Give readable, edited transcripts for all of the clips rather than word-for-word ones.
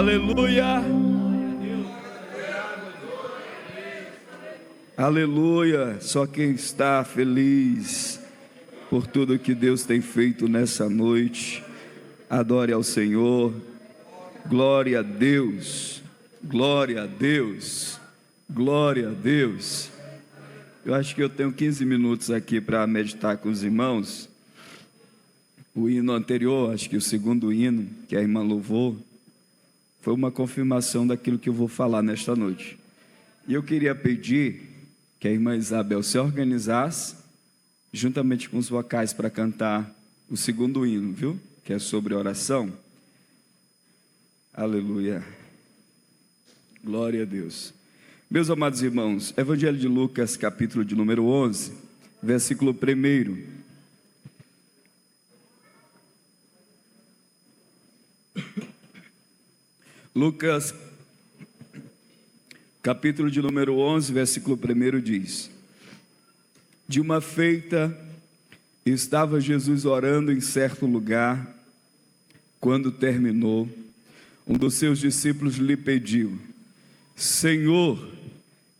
Aleluia. Aleluia. Só quem está feliz por tudo que Deus tem feito nessa noite, adore ao Senhor. Glória a Deus. Glória a Deus. Glória a Deus. Eu acho que eu tenho 15 minutos aqui para meditar com os irmãos. O hino anterior, acho que o segundo hino que a irmã louvou, foi uma confirmação daquilo que eu vou falar nesta noite. E eu queria pedir que a irmã Isabel se organizasse, juntamente com os vocais, para cantar o segundo hino, viu? Que é sobre oração. Aleluia. Glória a Deus. Meus amados irmãos, Evangelho de Lucas, capítulo de número 11, versículo 1. Lucas, capítulo de número 11, versículo 1 diz: De uma feita, estava Jesus orando em certo lugar. Quando terminou, um dos seus discípulos lhe pediu: Senhor,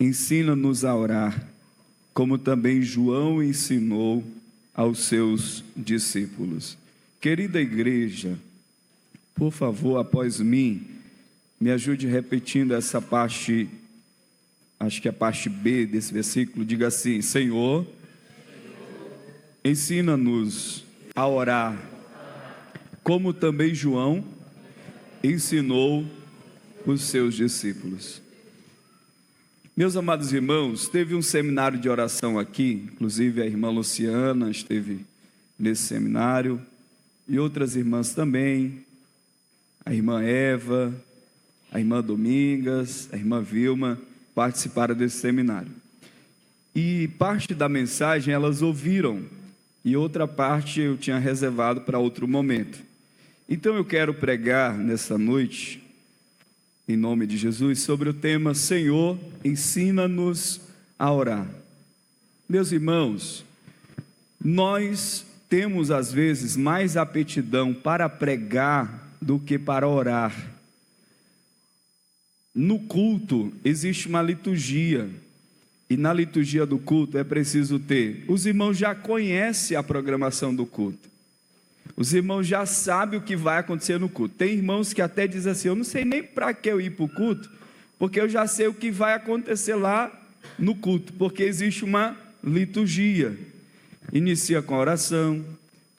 ensina-nos a orar, como também João ensinou aos seus discípulos. Querida igreja, por favor, após mim, me ajude repetindo essa parte, acho que é a parte B desse versículo. Diga assim: Senhor, ensina-nos a orar, como também João ensinou os seus discípulos. Meus amados irmãos, teve um seminário de oração aqui, inclusive a irmã Luciana esteve nesse seminário, e outras irmãs também, a irmã Eva, a irmã Domingas, a irmã Vilma, participaram desse seminário. E parte da mensagem elas ouviram, e outra parte eu tinha reservado para outro momento. Então eu quero pregar nessa noite, em nome de Jesus, sobre o tema: Senhor, ensina-nos a orar. Meus irmãos, nós temos às vezes mais aptidão para pregar do que para orar. No culto existe uma liturgia, e na liturgia do culto é preciso ter. Os irmãos já conhecem a programação do culto, os irmãos já sabem o que vai acontecer no culto. Tem irmãos que até dizem assim: eu não sei nem para que eu ir para o culto, porque eu já sei o que vai acontecer lá no culto, porque existe uma liturgia. Inicia com a oração,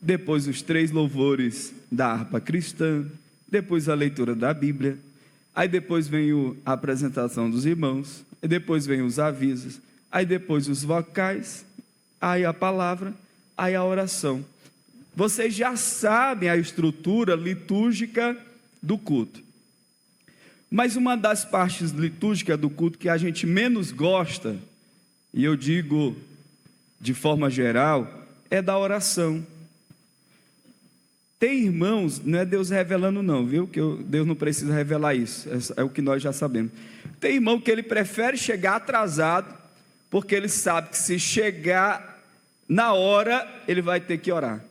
depois os 3 louvores da harpa cristã, depois a leitura da Bíblia, aí depois vem a apresentação dos irmãos, e depois vem os avisos, aí depois os vocais, aí a palavra, aí a oração. Vocês já sabem a estrutura litúrgica do culto. Mas uma das partes litúrgicas do culto que a gente menos gosta, e eu digo de forma geral, é da oração. Tem irmãos, não é Deus revelando não, viu? Que Deus não precisa revelar isso, é o que nós já sabemos. Tem irmão que ele prefere chegar atrasado, porque ele sabe que se chegar na hora, ele vai ter que orar.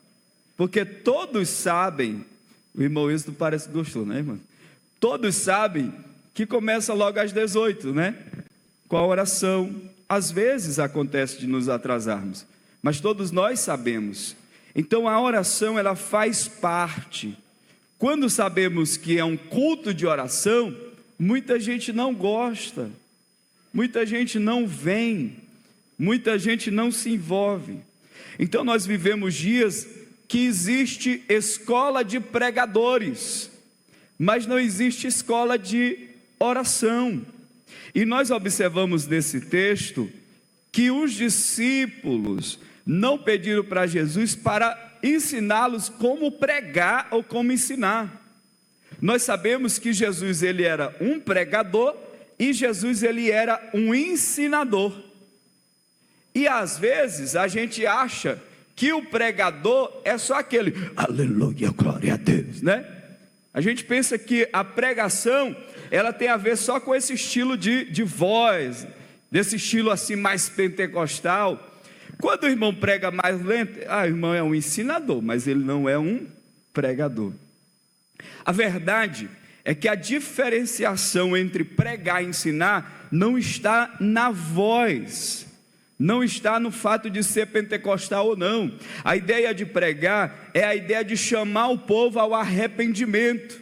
Porque todos sabem, o irmão Êxodo parece que gostou, né, irmão? Todos sabem que começa logo às 18, né? Com a oração. Às vezes acontece de nos atrasarmos, mas todos nós sabemos. Então a oração, ela faz parte. Quando sabemos que é um culto de oração, muita gente não gosta, muita gente não vem, muita gente não se envolve. Então nós vivemos dias que existe escola de pregadores, mas não existe escola de oração. E nós observamos nesse texto que os discípulos não pediram para Jesus para ensiná-los como pregar ou como ensinar. Nós sabemos que Jesus, ele era um pregador, e Jesus, ele era um ensinador. E às vezes a gente acha que o pregador é só aquele aleluia, glória a Deus, né? A gente pensa que a pregação, ela tem a ver só com esse estilo de voz, desse estilo assim mais pentecostal. Quando o irmão prega mais lento, o irmão é um ensinador, mas ele não é um pregador. A verdade é que a diferenciação entre pregar e ensinar não está na voz, não está no fato de ser pentecostal ou não. A ideia de pregar é a ideia de chamar o povo ao arrependimento.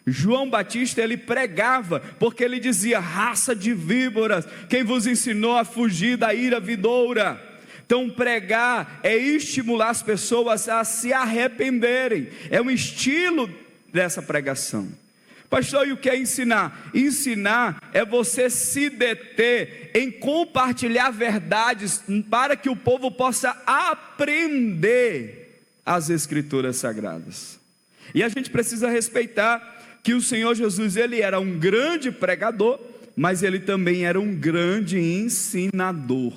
João Batista, ele pregava, porque ele dizia: raça de víboras, quem vos ensinou a fugir da ira vindoura? Então pregar é estimular as pessoas a se arrependerem, é um estilo dessa pregação. Pastor, e o que é ensinar? Ensinar é você se deter em compartilhar verdades para que o povo possa aprender as Escrituras Sagradas. E a gente precisa respeitar que o Senhor Jesus, ele era um grande pregador, mas ele também era um grande ensinador.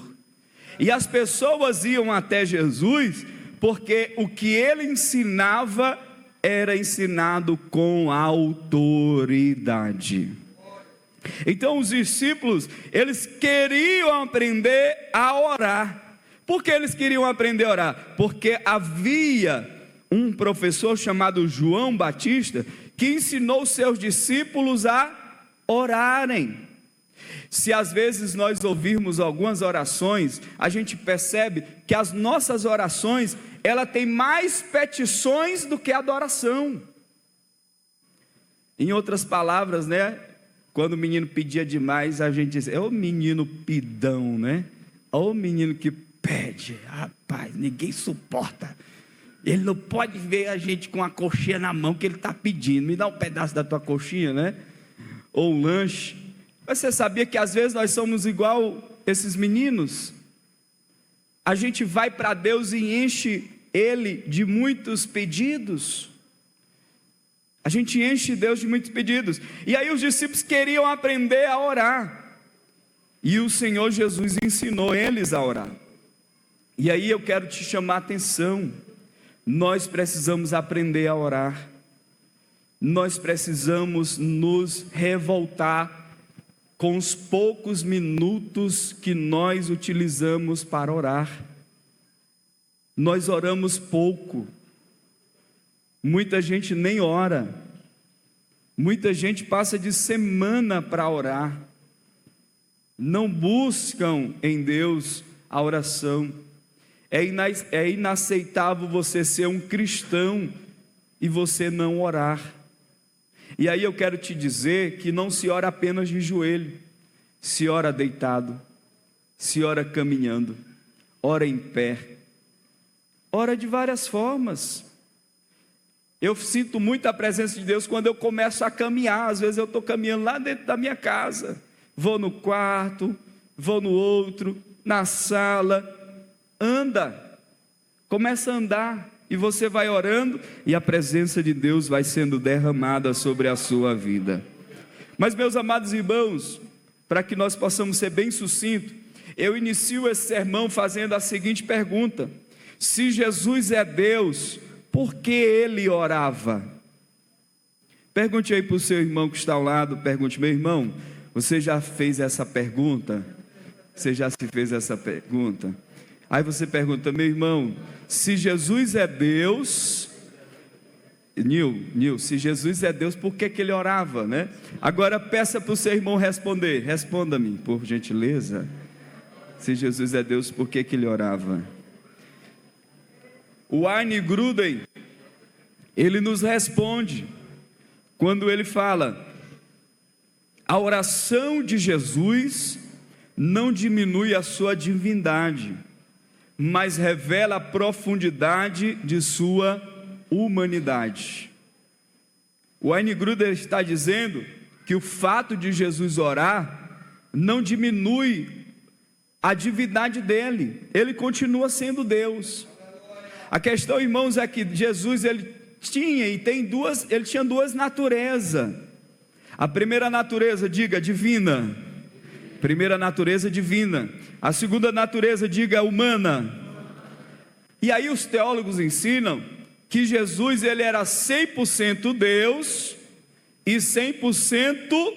E as pessoas iam até Jesus porque o que ele ensinava era ensinado com autoridade. Então os discípulos, eles queriam aprender a orar. Por que eles queriam aprender a orar? Porque havia um professor chamado João Batista que ensinou seus discípulos a orarem. Se às vezes nós ouvirmos algumas orações, a gente percebe que as nossas orações, ela tem mais petições do que adoração. Em outras palavras, né? Quando o menino pedia demais, a gente diz: é o menino pidão, né? É o menino que pede. Rapaz, ninguém suporta. Ele não pode ver a gente com a coxinha na mão que ele está pedindo. Me dá um pedaço da tua coxinha, né? Ou um lanche. Mas você sabia que às vezes nós somos igual esses meninos? A gente vai para Deus e enche Ele de muitos pedidos. A gente enche Deus de muitos pedidos. E aí os discípulos queriam aprender a orar. E o Senhor Jesus ensinou eles a orar. E aí eu quero te chamar a atenção. Nós precisamos aprender a orar. Nós precisamos nos revoltar com os poucos minutos que nós utilizamos para orar. Nós oramos pouco. Muita gente nem ora. Muita gente passa de semana para orar. Não buscam em Deus a oração. É inaceitável você ser um cristão e você não orar. E aí eu quero te dizer que não se ora apenas de joelho, se ora deitado, se ora caminhando, ora em pé, ora de várias formas. Eu sinto muito a presença de Deus quando eu começo a caminhar. Às vezes eu estou caminhando lá dentro da minha casa, vou no quarto, vou no outro, na sala. Anda, começa a andar, e você vai orando, e a presença de Deus vai sendo derramada sobre a sua vida. Mas meus amados irmãos, para que nós possamos ser bem sucintos, eu inicio esse sermão fazendo a seguinte pergunta: se Jesus é Deus, por que ele orava? Pergunte aí para o seu irmão que está ao lado, pergunte: meu irmão, você já fez essa pergunta? Você já se fez essa pergunta? Aí você pergunta: meu irmão, se Jesus é Deus, Nil, se Jesus é Deus, por que ele orava, né? Agora peça para o seu irmão responder. Responda-me, por gentileza. Se Jesus é Deus, por que ele orava? O Wayne Grudem, ele nos responde, quando ele fala: a oração de Jesus não diminui a sua divindade, mas revela a profundidade de sua humanidade. O Wayne Grudem está dizendo que o fato de Jesus orar não diminui a divindade dele, ele continua sendo Deus. A questão, irmãos, é que Jesus ele tinha duas naturezas. A primeira natureza, diga, divina. Primeira natureza divina. A segunda natureza, diga, humana. E aí os teólogos ensinam que Jesus ele era 100% Deus e 100%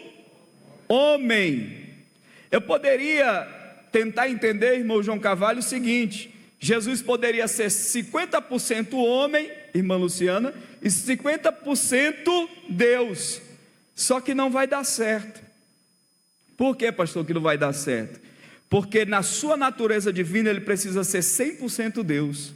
homem. Eu poderia tentar entender, irmão João Carvalho, o seguinte: Jesus poderia ser 50% homem, irmã Luciana, e 50% Deus. Só que não vai dar certo. Por que, pastor, que não vai dar certo? Porque na sua natureza divina ele precisa ser 100% Deus.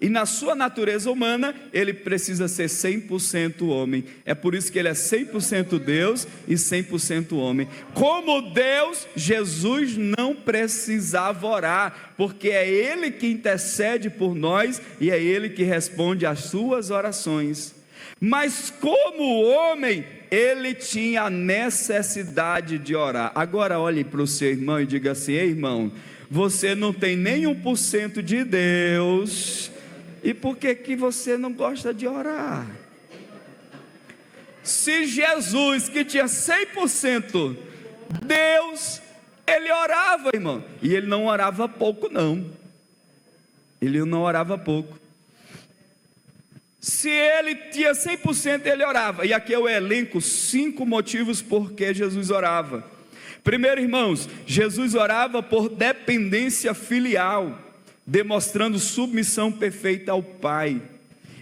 E na sua natureza humana, ele precisa ser 100% homem. É por isso que ele é 100% Deus e 100% homem. Como Deus, Jesus não precisava orar, porque é ele que intercede por nós e é ele que responde às suas orações. Mas como homem, ele tinha a necessidade de orar. Agora olhe para o seu irmão e diga assim: ei, irmão, você não tem nem 1% de Deus, e por que você não gosta de orar? Se Jesus, que tinha 100% Deus, ele orava, irmão, e ele não orava pouco não, ele não orava pouco. Se ele tinha 100%, ele orava, e aqui eu elenco 5 motivos por que Jesus orava. Primeiro, irmãos, Jesus orava por dependência filial, demonstrando submissão perfeita ao Pai.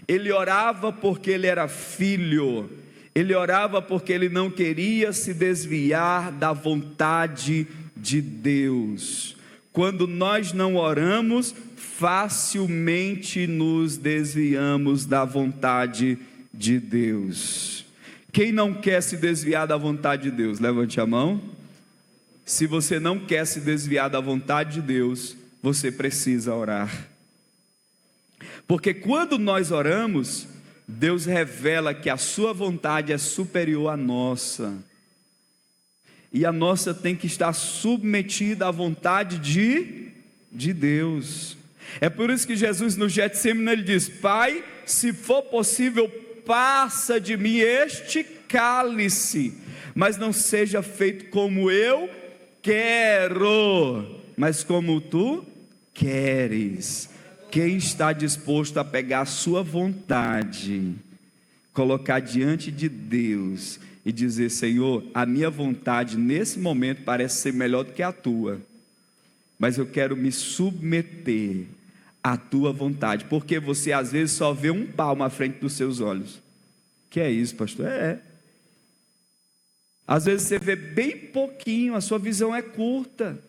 Ele orava porque ele era filho, ele orava porque ele não queria se desviar da vontade de Deus. Quando nós não oramos, facilmente nos desviamos da vontade de Deus. Quem não quer se desviar da vontade de Deus? Levante a mão. Se você não quer se desviar da vontade de Deus, você precisa orar. Porque quando nós oramos, Deus revela que a sua vontade é superior à nossa. E a nossa tem que estar submetida à vontade de Deus. É por isso que Jesus no Getsemane ele diz: Pai, se for possível, passa de mim este cálice, mas não seja feito como eu quero, mas como tu queres. Quem está disposto a pegar a sua vontade, colocar diante de Deus e dizer: Senhor, a minha vontade nesse momento parece ser melhor do que a tua, mas eu quero me submeter à tua vontade, porque você às vezes só vê um palmo à frente dos seus olhos. Que é isso, pastor? Às vezes você vê bem pouquinho, a sua visão é curta,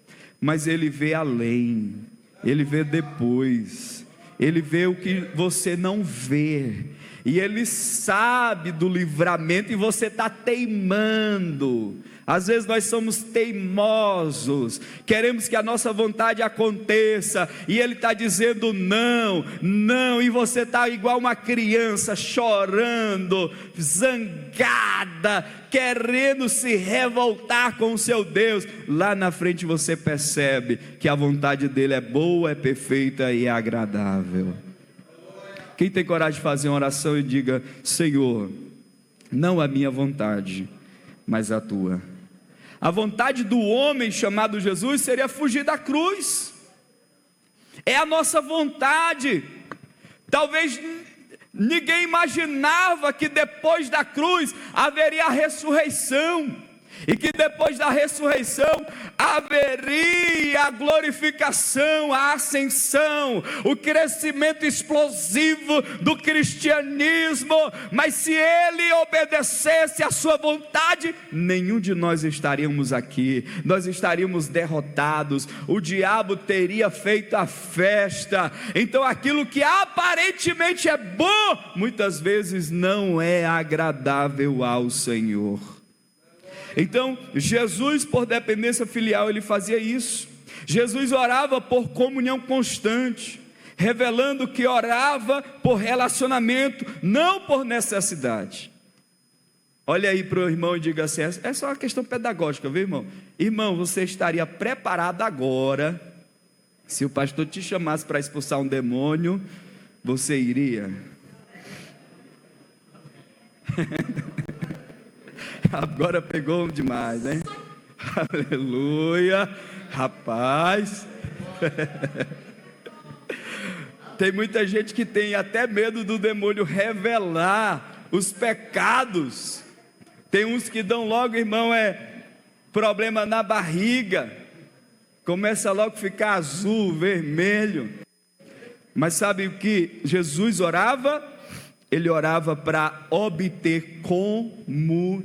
mas ele vê além, ele vê depois, ele vê o que você não vê, e ele sabe do livramento, e você está teimando. Às vezes nós somos teimosos, queremos que a nossa vontade aconteça, e ele está dizendo não, não, e você está igual uma criança, chorando, zangada, querendo se revoltar com o seu Deus. Lá na frente você percebe que a vontade dele é boa, é perfeita e é agradável. Quem tem coragem de fazer uma oração e diga: Senhor, não a minha vontade, mas a tua. A vontade do homem chamado Jesus seria fugir da cruz. É a nossa vontade. Talvez ninguém imaginava que depois da cruz haveria a ressurreição, e que depois da ressurreição haveria a glorificação, a ascensão, o crescimento explosivo do cristianismo. Mas se ele obedecesse à sua vontade, nenhum de nós estaríamos aqui, nós estaríamos derrotados, o diabo teria feito a festa. Então aquilo que aparentemente é bom, muitas vezes não é agradável ao Senhor. Então Jesus, por dependência filial, ele fazia isso. Jesus orava por comunhão constante, revelando que orava por relacionamento, não por necessidade. Olha aí para o irmão e diga assim: é só uma questão pedagógica, viu, irmão? Irmão, você estaria preparado agora, se o pastor te chamasse para expulsar um demônio, você iria? Agora pegou demais, hein? Aleluia, rapaz. Tem muita gente que tem até medo do demônio revelar os pecados. Tem uns que dão logo, irmão, problema na barriga, começa logo a ficar azul, vermelho. Mas sabe o que Jesus orava? ele orava para obter comunhão.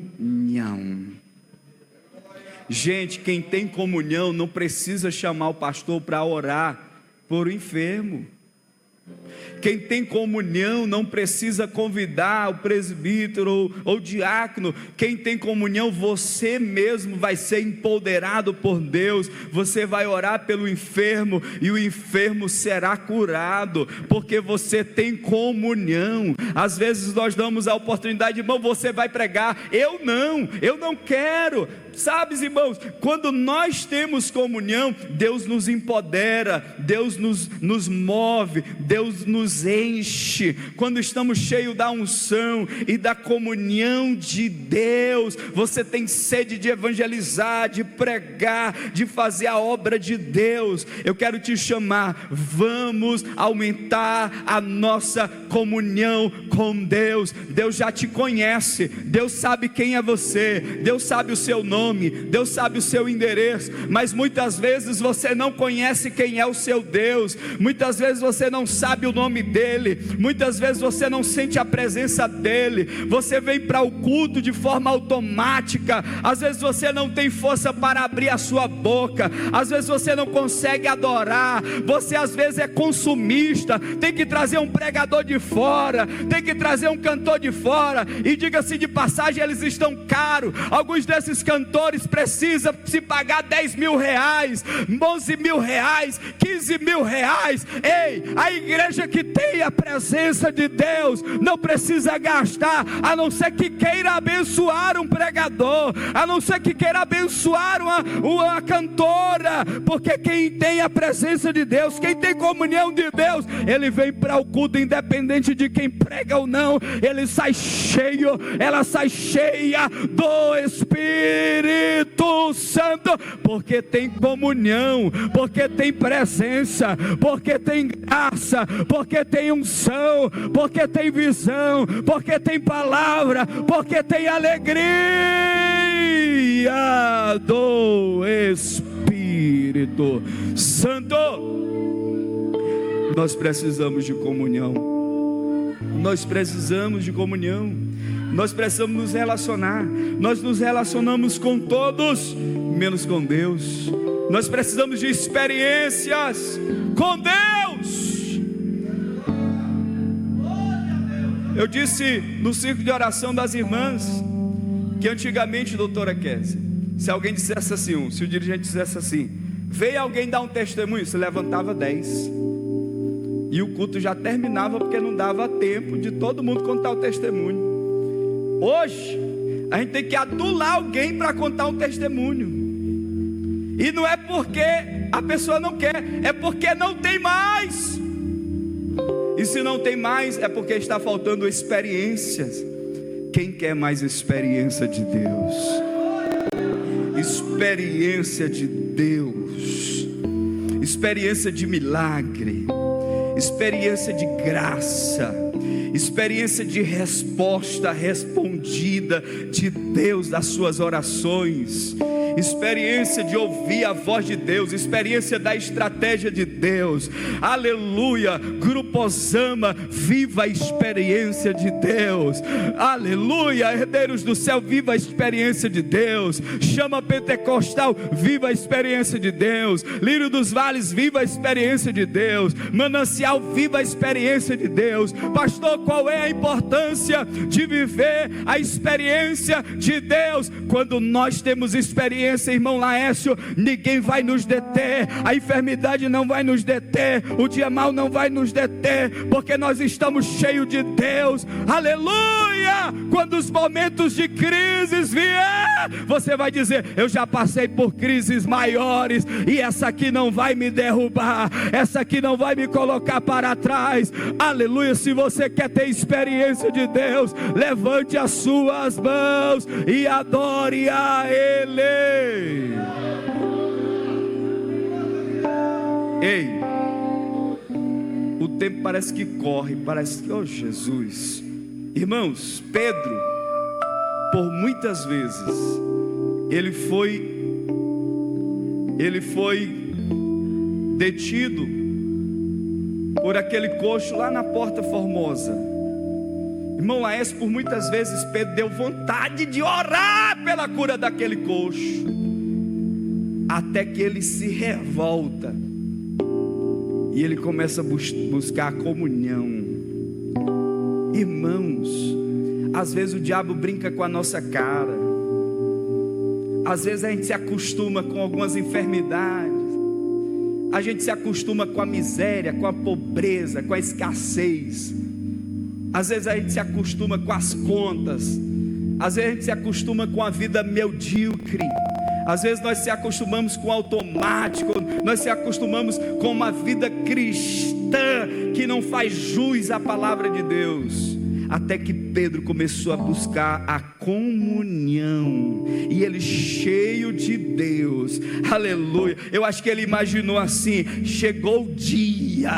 Gente, quem tem comunhão não precisa chamar o pastor para orar por um enfermo. Quem tem comunhão não precisa convidar o presbítero ou diácono. Quem tem comunhão, você mesmo vai ser empoderado por Deus. Você vai orar pelo enfermo e o enfermo será curado, porque você tem comunhão. Às vezes nós damos a oportunidade, irmão, você vai pregar, eu não quero. Sabes, irmãos, quando nós temos comunhão, Deus nos empodera, Deus nos move, Deus nos enche. Quando estamos cheios da unção e da comunhão de Deus, você tem sede de evangelizar, de pregar, de fazer a obra de Deus. Eu quero te chamar, vamos aumentar a nossa comunhão com Deus. Deus já te conhece, Deus sabe quem é você, Deus sabe o seu nome, Deus sabe o seu endereço, mas muitas vezes você não conhece quem é o seu Deus, muitas vezes você não sabe o nome dele, muitas vezes você não sente a presença dele, você vem para o culto de forma automática, às vezes você não tem força para abrir a sua boca, às vezes você não consegue adorar, você às vezes é consumista, tem que trazer um pregador de fora, tem que trazer um cantor de fora, e diga-se de passagem, eles estão caros. Alguns desses cantores precisam se pagar 10 mil reais, 11 mil reais, 15 mil reais. Ei, a igreja que tem a presença de Deus não precisa gastar, a não ser que queira abençoar um pregador, a não ser que queira abençoar uma cantora, porque quem tem a presença de Deus, quem tem comunhão de Deus, ele vem para o culto independente de quem prega ou não, ele sai cheio, ela sai cheia do Espírito Santo, porque tem comunhão, porque tem presença, porque tem graça, porque tem unção, porque tem visão, porque tem palavra, porque tem alegria do Espírito Santo. Nós precisamos de comunhão. Nós precisamos de comunhão. Nós precisamos nos relacionar. Nós nos relacionamos com todos, menos com Deus. Nós precisamos de experiências com Deus. Eu disse no círculo de oração das irmãs que antigamente, doutora Kézia, se alguém dissesse assim, se o dirigente dissesse assim, veio alguém dar um testemunho, se levantava 10 e o culto já terminava, porque não dava tempo de todo mundo contar o testemunho. Hoje a gente tem que adular alguém para contar um testemunho, e não é porque a pessoa não quer, é porque não tem mais. E se não tem mais, é porque está faltando experiências. Quem quer mais experiência de Deus? Experiência de Deus, experiência de milagre, experiência de graça, experiência de resposta respondida de Deus das suas orações, experiência de ouvir a voz de Deus, experiência da estratégia de Deus. Aleluia. Grupo Osama, viva a experiência de Deus. Aleluia. Herdeiros do Céu, viva a experiência de Deus. Chama Pentecostal, viva a experiência de Deus. Lírio dos Vales, viva a experiência de Deus. Manancial, viva a experiência de Deus. Pastor, qual é a importância de viver a experiência de Deus? Quando nós temos experiência, irmão Laércio, ninguém vai nos deter, a enfermidade não vai nos deter, o dia mau não vai nos deter, porque nós estamos cheios de Deus. Aleluia. Quando os momentos de crises vier, você vai dizer, eu já passei por crises maiores, e essa aqui não vai me derrubar, essa aqui não vai me colocar para trás. Aleluia. Se você quer ter experiência de Deus, levante as suas mãos e adore a Ele. Ei, o tempo parece que corre, parece que, oh Jesus, irmãos, Pedro, por muitas vezes, ele foi detido por aquele coxo lá na Porta Formosa, Irmão Laércio, por muitas vezes Pedro deu vontade de orar pela cura daquele coxo, até que ele se revolta e ele começa a buscar a comunhão. Irmãos, às vezes o diabo brinca com a nossa cara, às vezes a gente se acostuma com algumas enfermidades, a gente se acostuma com a miséria, com a pobreza, com a escassez. Às vezes a gente se acostuma com as contas, às vezes a gente se acostuma com a vida medíocre, às vezes nós se acostumamos com o automático, nós se acostumamos com uma vida cristã que não faz jus à palavra de Deus. Até que Pedro começou a buscar a comunhão, e ele, cheio de Deus, aleluia, eu acho que ele imaginou assim: chegou o dia,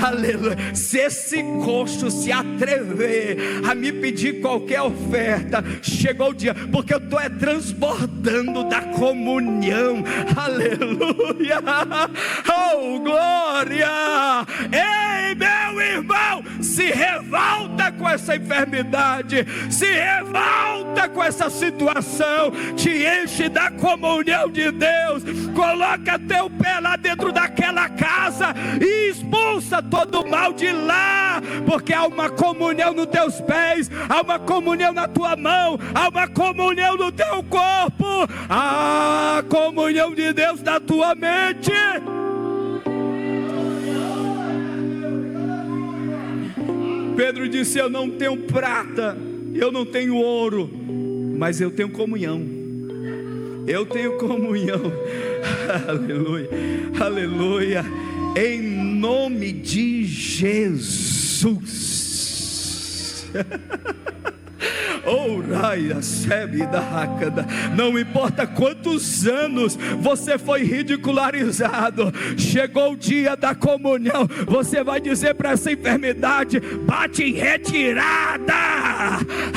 aleluia, se esse coxo se atrever a me pedir qualquer oferta, chegou o dia, porque eu estou transbordando da comunhão, aleluia, oh glória. Ei, meu irmão, se revolta com essa enfermidade, se revolta com essa situação, te enche da comunhão de Deus, coloca teu pé lá dentro daquela casa e expulsa todo o mal de lá, porque há uma comunhão nos teus pés, há uma comunhão na tua mão, há uma comunhão no teu corpo, há a comunhão de Deus na tua mente. Pedro disse: eu não tenho prata, eu não tenho ouro, mas eu tenho comunhão. Eu tenho comunhão. Aleluia, aleluia. Em nome de Jesus. Não importa quantos anos você foi ridicularizado, chegou o dia da comunhão, você vai dizer para essa enfermidade: bate em retirada,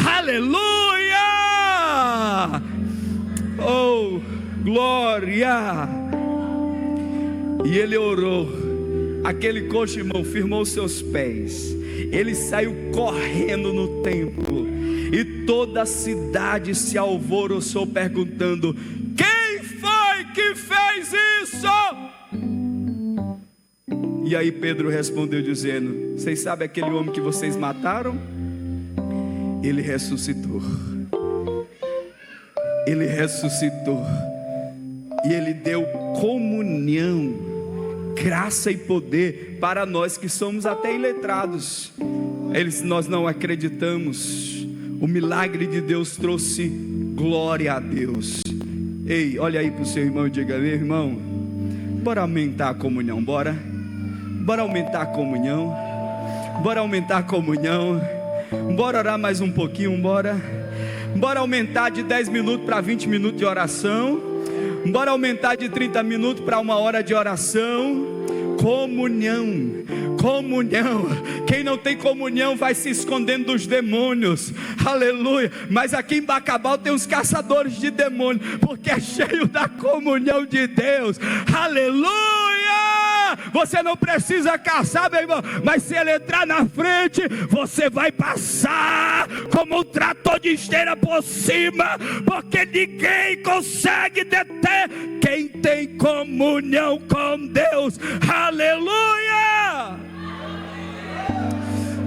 aleluia, oh glória. E ele orou, aquele coxo, irmão, firmou seus pés, ele saiu correndo no templo, e toda a cidade se alvoroçou perguntando: quem foi que fez isso? E aí Pedro respondeu dizendo: vocês sabem aquele homem que vocês mataram? Ele ressuscitou. Ele ressuscitou, e ele deu comunhão, graça e poder para nós que somos até iletrados. Nós não acreditamos. O milagre de Deus trouxe glória a Deus. Ei, olha aí para o seu irmão e diga: meu irmão, bora aumentar a comunhão, bora aumentar a comunhão, bora aumentar a comunhão, bora orar mais um pouquinho, bora aumentar de 10 minutos para 20 minutos de oração, bora aumentar de 30 minutos para 1 hora de oração. Comunhão, comunhão. Quem não tem comunhão vai se escondendo dos demônios, aleluia. Mas aqui em Bacabal tem uns caçadores de demônios, porque é cheio da comunhão de Deus, aleluia. Você não precisa caçar, meu irmão, mas se ele entrar na frente, você vai passar como um trator de esteira por cima, porque ninguém consegue deter quem tem comunhão com Deus, aleluia.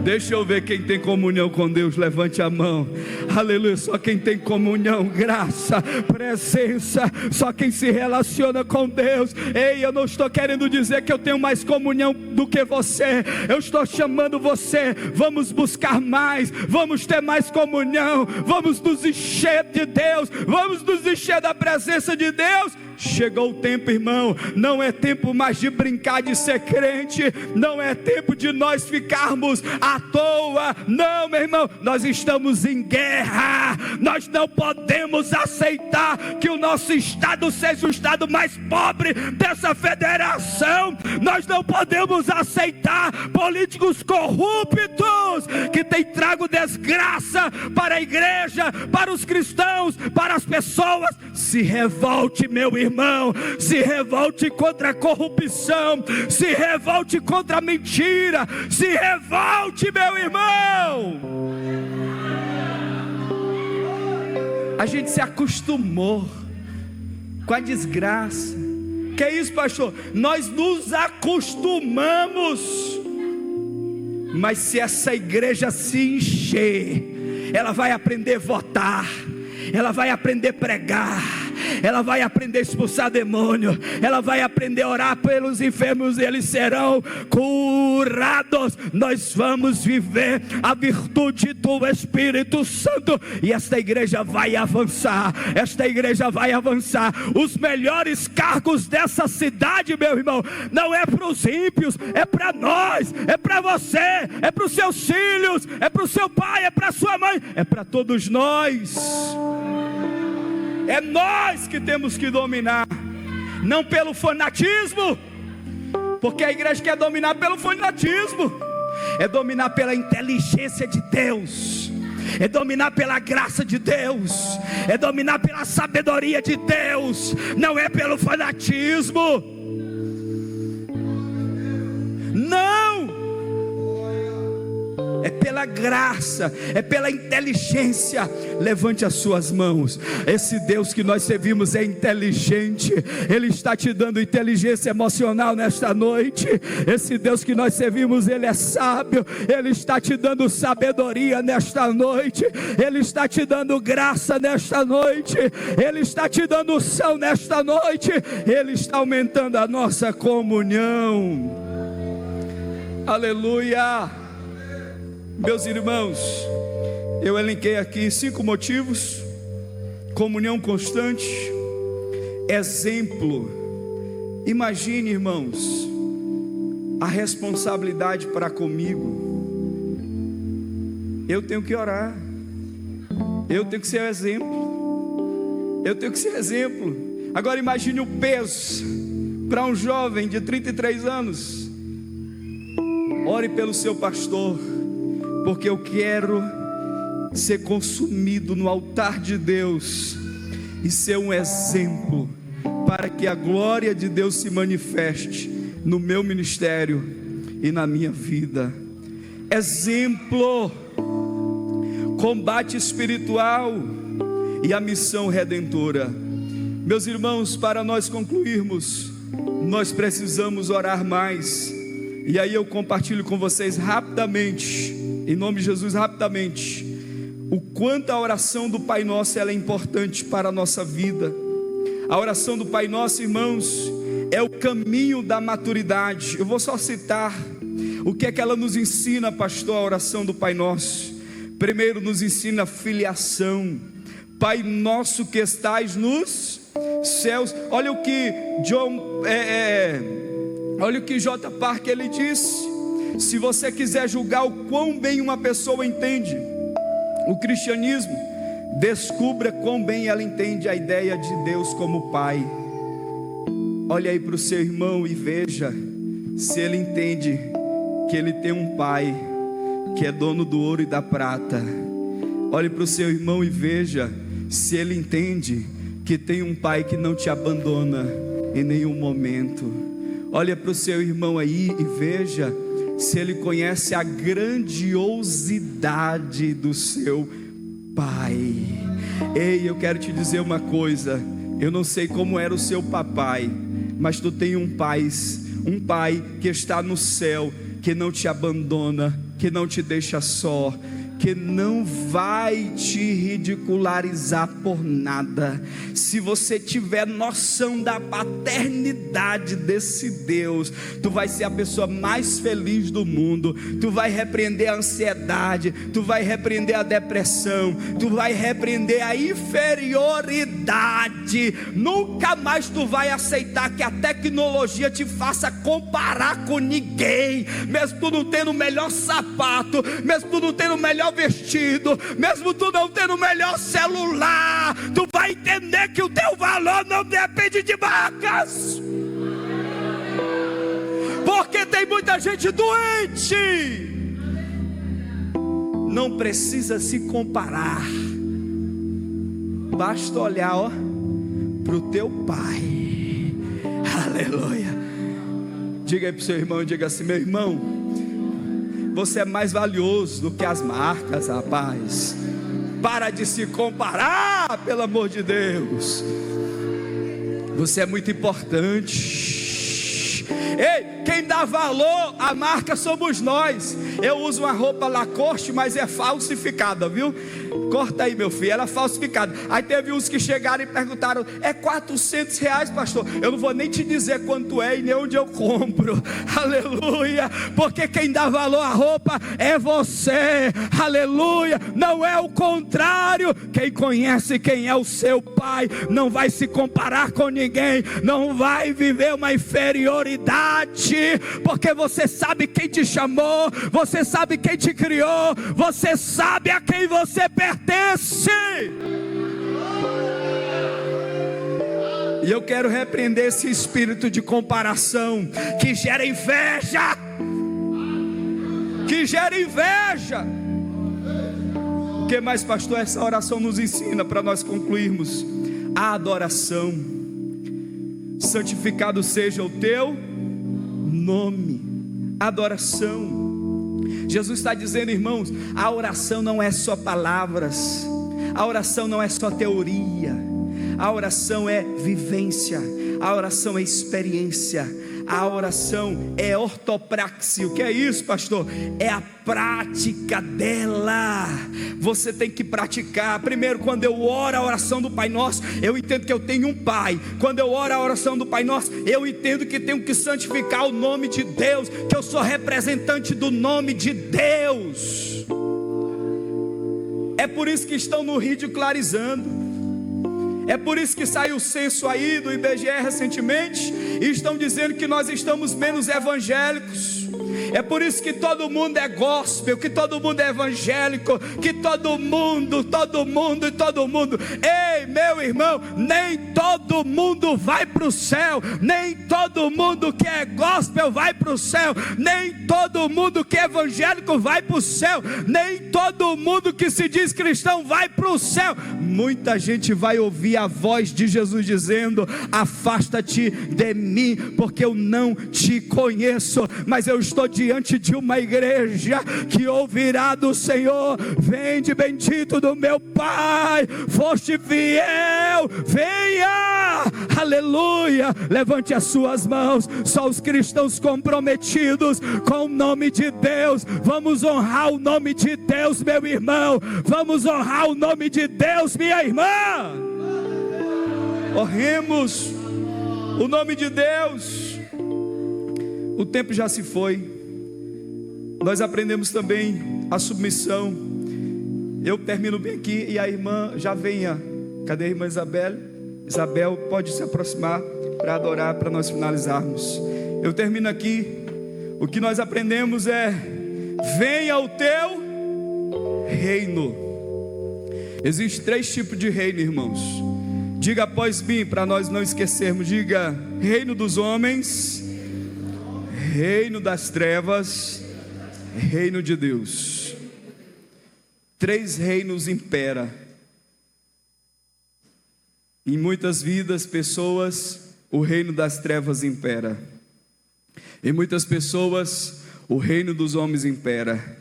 Deixa eu ver quem tem comunhão com Deus, levante a mão, aleluia. Só quem tem comunhão, graça, presença, só quem se relaciona com Deus. Ei, eu não estou querendo dizer que eu tenho mais comunhão do que você, eu estou chamando você, vamos buscar mais, vamos ter mais comunhão, vamos nos encher de Deus, vamos nos encher da presença de Deus. Chegou o tempo, irmão, não é tempo mais de brincar de ser crente, não é tempo de nós ficarmos à toa, não, meu irmão, nós estamos em guerra, nós não podemos aceitar que o nosso estado seja o estado mais pobre dessa federação, nós não podemos aceitar políticos corruptos que têm trago desgraça para a igreja, para os cristãos, para as pessoas. Se revolte, meu irmão, se revolte contra a corrupção, se revolte contra a mentira, se revolte, meu irmão. A gente se acostumou com a desgraça. Que é isso, pastor? Nós nos acostumamos. Mas se essa igreja se encher, ela vai aprender a votar, ela vai aprender a pregar, ela vai aprender a expulsar demônio, ela vai aprender a orar pelos enfermos e eles serão curados. Nós vamos viver a virtude do Espírito Santo e esta igreja vai avançar, esta igreja vai avançar. Os melhores cargos dessa cidade, meu irmão, não é para os ímpios, é para nós, é para você, é para os seus filhos, é para o seu pai, é para a sua mãe, é para todos nós. É nós que temos que dominar, não pelo fanatismo, porque a igreja quer dominar pelo fanatismo. É dominar pela inteligência de Deus, é dominar pela graça de Deus, é dominar pela sabedoria de Deus, não é pelo fanatismo. Não! É pela graça, é pela inteligência. Levante as suas mãos. Esse Deus que nós servimos é inteligente. Ele está te dando inteligência emocional nesta noite. Esse Deus que nós servimos, Ele é sábio. Ele está te dando sabedoria nesta noite. Ele está te dando graça nesta noite. Ele está te dando unção nesta noite. Ele está aumentando a nossa comunhão. Aleluia. Meus irmãos, eu elenquei aqui 5 motivos: comunhão constante, exemplo. Imagine, irmãos, a responsabilidade para comigo. Eu tenho que orar, eu tenho que ser exemplo, eu tenho que ser exemplo. Agora imagine o peso para um jovem de 33 anos. Ore pelo seu pastor, porque eu quero ser consumido no altar de Deus e ser um exemplo para que a glória de Deus se manifeste no meu ministério e na minha vida. Exemplo, combate espiritual e a missão redentora. Meus irmãos, para nós concluirmos, nós precisamos orar mais. E aí eu compartilho com vocês rapidamente, em nome de Jesus, rapidamente, o quanto a oração do Pai Nosso ela é importante para a nossa vida. A oração do Pai Nosso, irmãos, é o caminho da maturidade. Eu vou só citar o que é que ela nos ensina, pastor, a oração do Pai Nosso. Primeiro nos ensina filiação. Pai nosso que estais nos céus. Olha o que olha o que J. Parker ele disse. Se você quiser julgar o quão bem uma pessoa entende o cristianismo, descubra quão bem ela entende a ideia de Deus como Pai. Olha aí para o seu irmão e veja se ele entende que ele tem um Pai que é dono do ouro e da prata. Olhe para o seu irmão e veja se ele entende que tem um Pai que não te abandona em nenhum momento. Olha para o seu irmão aí e veja se ele conhece a grandiosidade do seu Pai. Ei, eu quero te dizer uma coisa. Eu não sei como era o seu papai, mas tu tem um pai que está no céu, que não te abandona, que não te deixa só, que não vai te ridicularizar por nada. Se você tiver noção da paternidade desse Deus, tu vai ser a pessoa mais feliz do mundo. Tu vai repreender a ansiedade, tu vai repreender a depressão, tu vai repreender a inferioridade. Nunca mais tu vai aceitar que a tecnologia te faça comparar com ninguém, mesmo tu não tendo o melhor sapato, mesmo tu não tendo o melhor vestido, mesmo tu não tendo o melhor celular, tu vai entender que o teu valor não depende de marcas, porque tem muita gente doente. Não precisa se comparar, basta olhar para o teu Pai. Aleluia. Diga aí para o seu irmão, diga assim: meu irmão, você é mais valioso do que as marcas, rapaz. Para de se comparar, pelo amor de Deus. Você é muito importante. Ei, quem dá valor à marca somos nós. Eu uso uma roupa Lacoste, mas é falsificada, viu? Corta aí, meu filho, ela é falsificada. Aí teve uns que chegaram e perguntaram: é R$400, pastor? Eu não vou nem te dizer quanto é e nem onde eu compro. Aleluia. Porque quem dá valor à roupa é você. Aleluia. Não é o contrário. Quem conhece quem é o seu pai não vai se comparar com ninguém, não vai viver uma inferioridade, porque você sabe quem te chamou, você sabe quem te criou, você sabe a quem você pertence. E eu quero repreender esse espírito de comparação que gera inveja. Que gera inveja. O que mais, pastor, essa oração nos ensina para nós concluirmos? A adoração. Santificado seja o teu nome. Adoração. Jesus está dizendo, irmãos, a oração não é só palavras, a oração não é só teoria, a oração é vivência, a oração é experiência, a oração é ortopraxia. O que é isso, pastor? É a prática dela. Você tem que praticar. Primeiro, quando eu oro a oração do Pai Nosso, eu entendo que eu tenho um Pai. Quando eu oro a oração do Pai Nosso, eu entendo que tenho que santificar o nome de Deus, que eu sou representante do nome de Deus. É por isso que estão no ridicularizando. É por isso que saiu o censo aí do IBGE recentemente, e estão dizendo que nós estamos menos evangélicos. É por isso que todo mundo é gospel, que todo mundo é evangélico, que todo mundo. Ei, meu irmão, nem todo mundo vai para o céu, nem todo mundo que é gospel vai para o céu, nem todo mundo que é evangélico vai para o céu, nem todo mundo que se diz cristão vai para o céu. Muita gente vai ouvir a voz de Jesus dizendo: afasta-te de mim, porque eu não te conheço. Mas eu estou diante de uma igreja que ouvirá do Senhor: vende, bendito do meu Pai, foste fiel, venha, aleluia. Levante as suas mãos. Só os cristãos comprometidos com o nome de Deus. Vamos honrar o nome de Deus, meu irmão. Vamos honrar o nome de Deus, minha irmã. Honremos o nome de Deus. O tempo já se foi. Nós aprendemos também a submissão. Eu termino bem aqui e a irmã já venha. Cadê a irmã Isabel? Isabel, pode se aproximar para adorar, para nós finalizarmos. Eu termino aqui. O que nós aprendemos é: venha o teu reino. Existem 3 tipos de reino, irmãos. Diga após mim, para nós não esquecermos. Diga: reino dos homens, reino das trevas, reino de Deus. 3 reinos imperam. Em muitas vidas, pessoas, o reino das trevas impera. Em muitas pessoas, o reino dos homens impera.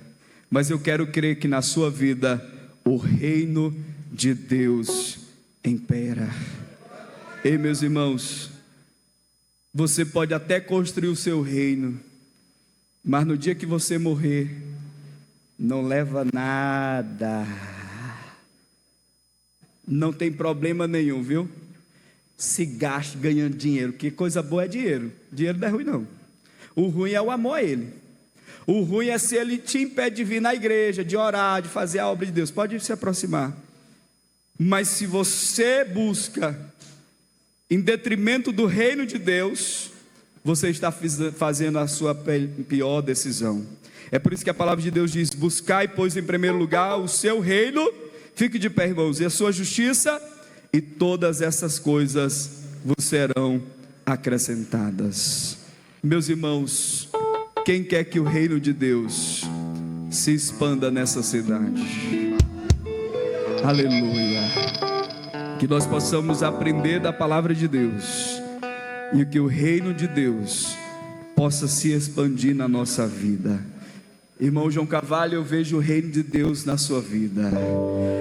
Mas eu quero crer que na sua vida, o reino de Deus impera. Ei, meus irmãos, você pode até construir o seu reino, mas no dia que você morrer, não leva nada. Não tem problema nenhum, viu? Se gaste ganhando dinheiro, que coisa boa é dinheiro. Dinheiro não é ruim, não. O ruim é o amor a ele. O ruim é se ele te impede de vir na igreja, de orar, de fazer a obra de Deus. Pode se aproximar. Mas se você busca em detrimento do reino de Deus, você está fazendo a sua pior decisão. É por isso que a palavra de Deus diz: buscai, pois, em primeiro lugar o seu reino. Fique de pé, irmãos, e a sua justiça, e todas essas coisas vos serão acrescentadas. Meus irmãos, quem quer que o reino de Deus se expanda nessa cidade? Aleluia. Que nós possamos aprender da palavra de Deus, e que o reino de Deus possa se expandir na nossa vida. Irmão João Carvalho, eu vejo o reino de Deus na sua vida.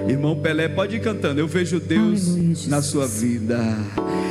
Irmão Pelé, pode ir cantando. Eu vejo Deus na sua vida.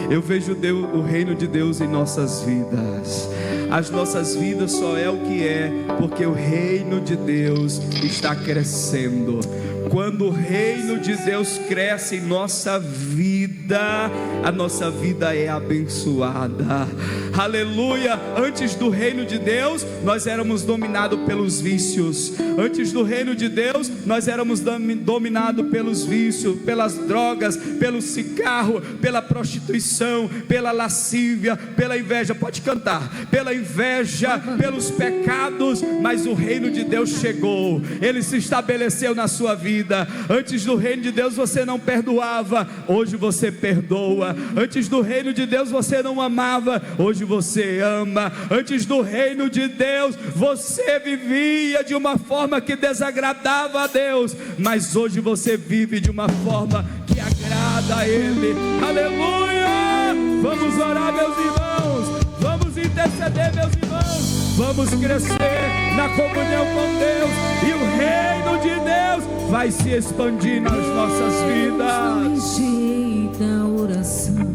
Eu vejo o reino de Deus em nossas vidas. As nossas vidas só é o que é porque o reino de Deus está crescendo. Quando o reino de Deus cresce em nossa vida, a nossa vida é abençoada. Aleluia! Antes do reino de Deus, nós éramos dominados pelos vícios. Antes do reino de Deus, nós éramos dominados pelos vícios, pelas drogas, pelo cigarro, pela prostituição, pela lascívia, pela inveja. Pode cantar. Pela inveja, pelos pecados. Mas o reino de Deus chegou. Ele se estabeleceu na sua vida. Antes do reino de Deus você não perdoava, hoje você perdoa. Antes do reino de Deus você não amava, hoje você ama. Antes do reino de Deus você vivia de uma forma que desagradava a Deus, mas hoje você vive de uma forma que agrada a Ele. Aleluia! Vamos orar, meus irmãos, vamos interceder, meus irmãos. Vamos crescer na comunhão com Deus, e o reino de Deus vai se expandir nas nossas vidas.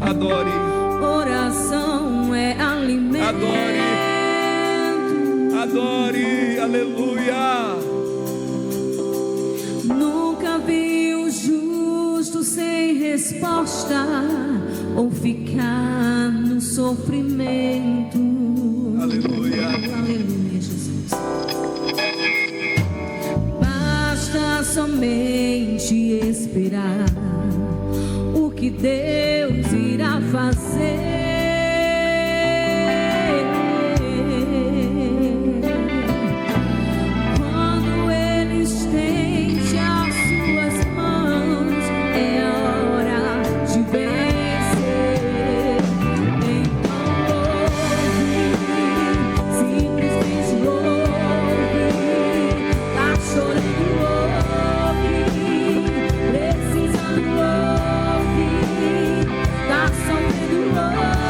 Adore. Oração é alimento. Adore. Aleluia. Nunca vi o justo sem resposta ou ficar no sofrimento. Aleluia. Aleluia, Jesus. Basta somente esperar o que Deus irá fazer. Quando Ele estende as suas mãos, é hora de vencer. Então simplesmente louve. Tá chorando, louve. Precisando, louve. Tá sofrendo, louve.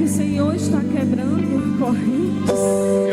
Senhor está quebrando correntes.